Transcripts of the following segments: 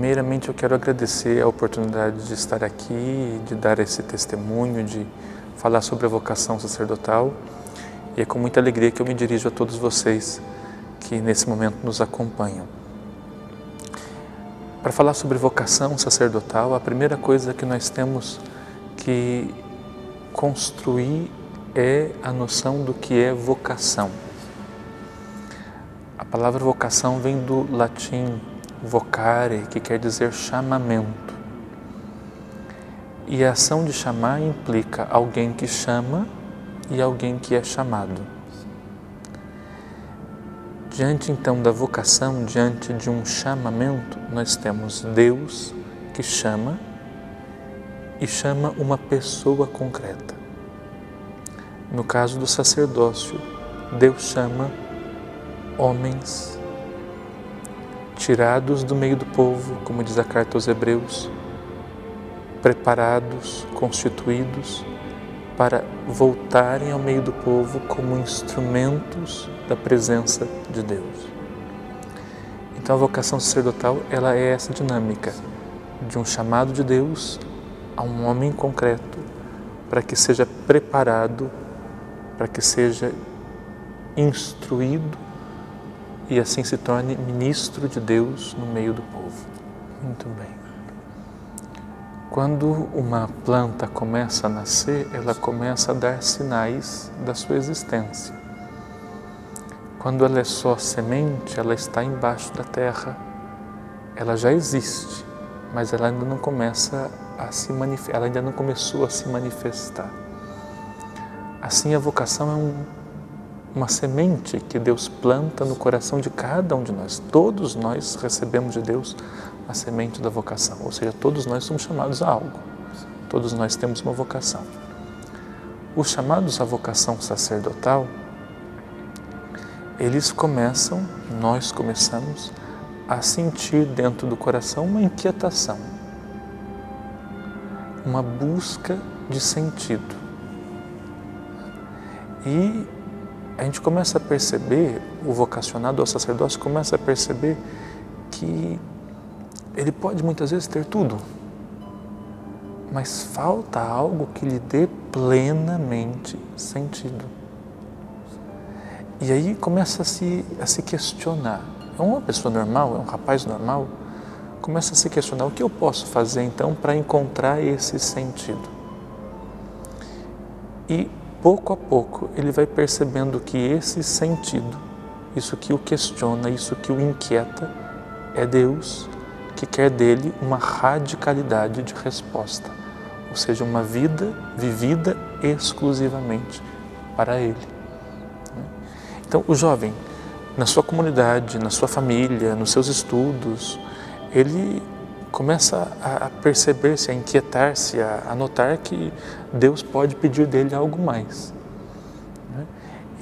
Primeiramente, eu quero agradecer a oportunidade de estar aqui, de dar esse testemunho, de falar sobre a vocação sacerdotal. E é com muita alegria que eu me dirijo a todos vocês que nesse momento nos acompanham. Para falar sobre vocação sacerdotal, a primeira coisa que nós temos que construir é a noção do que é vocação. A palavra vocação vem do latim vocare, que quer dizer chamamento. E a ação de chamar implica alguém que chama e alguém que é chamado. Diante então da vocação, diante de um chamamento, nós temos Deus que chama e chama uma pessoa concreta. No caso do sacerdócio, Deus chama homens tirados do meio do povo, como diz a carta aos Hebreus, preparados, constituídos para voltarem ao meio do povo como instrumentos da presença de Deus. Então a vocação sacerdotal, ela é essa dinâmica de um chamado de Deus a um homem concreto para que seja preparado, para que seja instruído e assim se torne ministro de Deus no meio do povo. Muito bem. Quando uma planta começa a nascer, ela começa a dar sinais da sua existência. Quando ela é só semente, ela está embaixo da terra. Ela já existe, mas ela ainda não começa a se manifestar, ela ainda não começou a se manifestar. Assim, a vocação é uma semente que Deus planta no coração de cada um de nós. Todos nós recebemos de Deus a semente da vocação, ou seja, todos nós somos chamados a algo. Todos nós temos uma vocação. Os chamados à vocação sacerdotal, nós começamos a sentir dentro do coração uma inquietação, uma busca de sentido. E a gente começa a perceber, o vocacionado ao sacerdócio começa a perceber que ele pode muitas vezes ter tudo, mas falta algo que lhe dê plenamente sentido. E aí começa a se questionar. É uma pessoa normal, é um rapaz normal, começa a se questionar: o que eu posso fazer então para encontrar esse sentido? E pouco a pouco ele vai percebendo que esse sentido, isso que o questiona, isso que o inquieta, é Deus que quer dele uma radicalidade de resposta, ou seja, uma vida vivida exclusivamente para Ele. Então, o jovem, na sua comunidade, na sua família, nos seus estudos, ele começa a perceber-se, a inquietar-se, a notar que Deus pode pedir dele algo mais.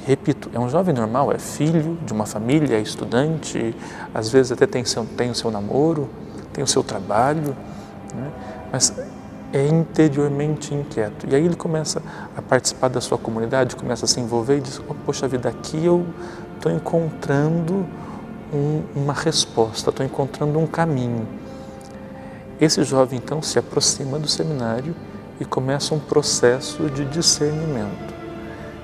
Repito, é um jovem normal, é filho de uma família, é estudante, às vezes até tem o seu namoro, tem o seu trabalho, mas é interiormente inquieto. E aí ele começa a participar da sua comunidade, começa a se envolver e diz: oh, poxa vida, aqui eu estou encontrando uma resposta, estou encontrando um caminho. Esse jovem então se aproxima do seminário e começa um processo de discernimento,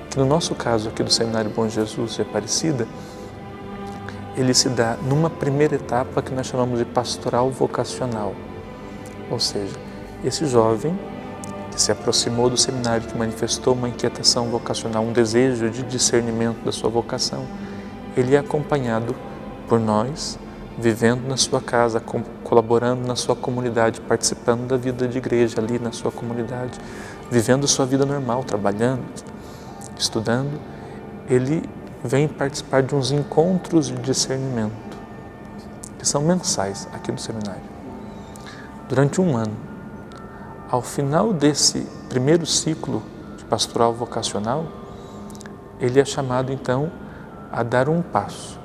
que no nosso caso aqui do Seminário Bom Jesus de Aparecida, ele se dá numa primeira etapa que nós chamamos de pastoral vocacional. Ou seja, esse jovem que se aproximou do seminário, que manifestou uma inquietação vocacional, um desejo de discernimento da sua vocação, ele é acompanhado por nós, vivendo na sua casa, colaborando na sua comunidade, participando da vida de igreja ali na sua comunidade, vivendo sua vida normal, trabalhando, estudando. Ele vem participar de uns encontros de discernimento, que são mensais aqui no seminário, durante um ano. Ao final desse primeiro ciclo de pastoral vocacional, ele é chamado então a dar um passo.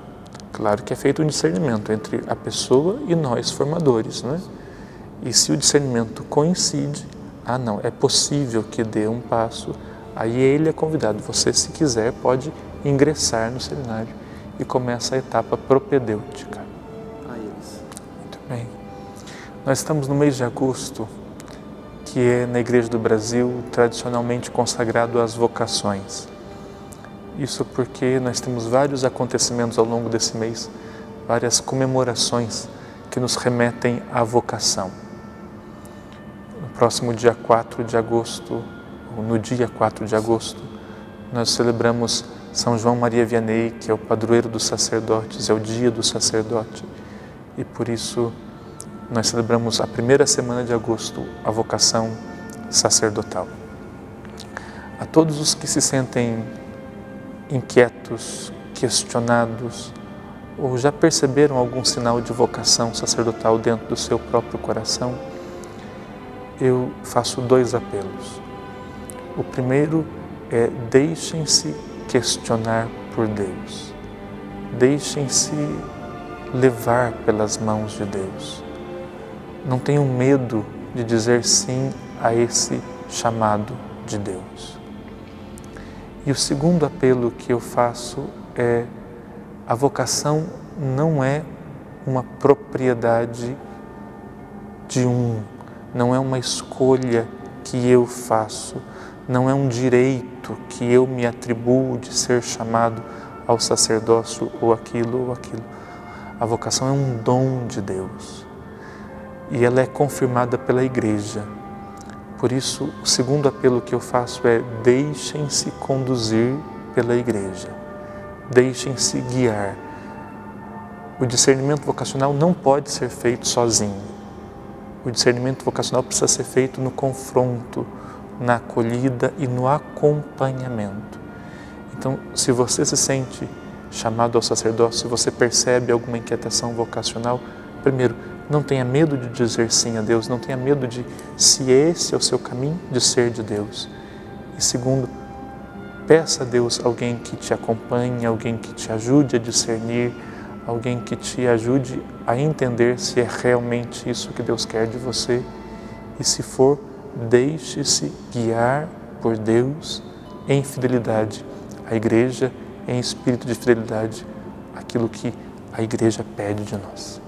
Claro que é feito um discernimento entre a pessoa e nós, formadores, né? E se o discernimento coincide, não, é possível que dê um passo, aí ele é convidado. Você, se quiser, pode ingressar no seminário e começa a etapa propedêutica. A eles. Muito bem. Nós estamos no mês de agosto, que é na Igreja do Brasil tradicionalmente consagrado às vocações. Isso porque nós temos vários acontecimentos ao longo desse mês, várias comemorações que nos remetem à vocação. No próximo dia 4 de agosto, ou no dia 4 de agosto, nós celebramos São João Maria Vianney, que é o padroeiro dos sacerdotes, é o dia do sacerdote. E por isso nós celebramos a primeira semana de agosto, a vocação sacerdotal. A todos os que se sentem inquietos, questionados, ou já perceberam algum sinal de vocação sacerdotal dentro do seu próprio coração, eu faço 2 apelos. O primeiro é: deixem-se questionar por Deus. Deixem-se levar pelas mãos de Deus. Não tenham medo de dizer sim a esse chamado de Deus. E o segundo apelo que eu faço é: a vocação não é uma propriedade de não é uma escolha que eu faço, não é um direito que eu me atribuo de ser chamado ao sacerdócio ou aquilo ou aquilo. A vocação é um dom de Deus e ela é confirmada pela Igreja. Por isso, o segundo apelo que eu faço é: deixem-se conduzir pela Igreja, deixem-se guiar. O discernimento vocacional não pode ser feito sozinho. O discernimento vocacional precisa ser feito no confronto, na acolhida e no acompanhamento. Então, se você se sente chamado ao sacerdócio, se você percebe alguma inquietação vocacional, primeiro, não tenha medo de dizer sim a Deus, não tenha medo de, se esse é o seu caminho, de ser de Deus. E segundo, peça a Deus alguém que te acompanhe, alguém que te ajude a discernir, alguém que te ajude a entender se é realmente isso que Deus quer de você. E se for, deixe-se guiar por Deus em fidelidade à Igreja, em espírito de fidelidade àquilo que a Igreja pede de nós.